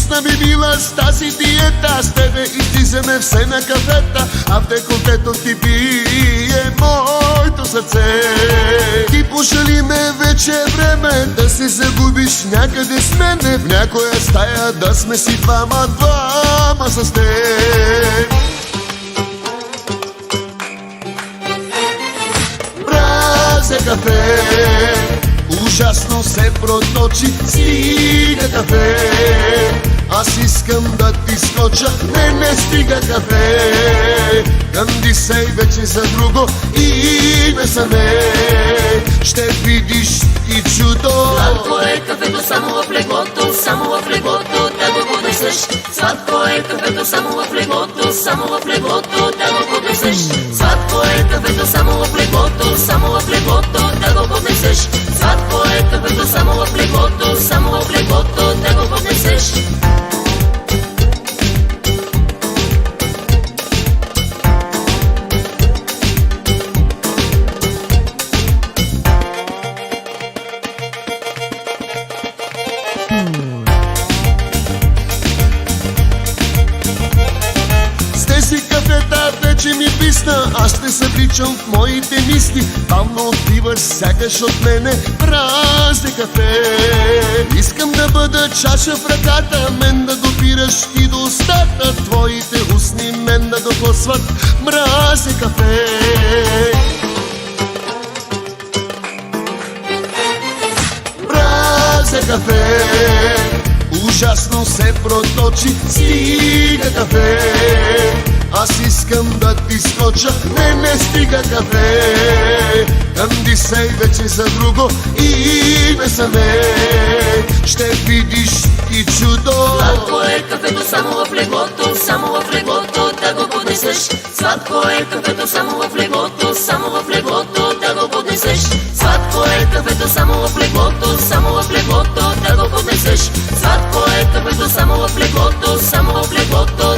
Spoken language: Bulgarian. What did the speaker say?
Вкусна би била с тази диета, с тебе излизаме все на кафета, а в деколтето ти бие моето сърце. Ти пошали ме, вече е време да се загубиш някъде с мене, в някоя стая да сме си двама с теб. Мразя кафе, ужасно се проточи, стига кафе. Аз искам да ти скоча, не стига кафе. Кандисай вече за друго име са ме, ще видиш и чудо. Сладко е кафето само в леглото, само в леглото да го поднесеш. Сладко е кафето само в леглото, само в леглото да го поднесеш. Сладко е кафето само в леглото, само в леглото да го поднесеш. Сладко е кафето само в леглото, само в леглото да го поднесеш. С тези кафета вече ми писна, аз ще се вличам в моите мисли. Бавно отбиваш сякаш от мене празне кафе. Искам да бъда чаша в ръката, мен да допираш и до устата, твоите устни мен да докосват мразне кафе. Мразя кафе, ужасно се проточи, стига кафе. Аз искам да ти скоча, не стига кафе. Кандисай вече за друго име са ме, ще видиш и чудо. Сладко е кафето само в леглото, само в леглото да го поднесеш. Сладко е кафето само в леглото, само в леглото да го поднесеш. Сладко е кафето само в леглото, само в леглото да го поднесеш. Сладко е кафето само в леглото, само в леглото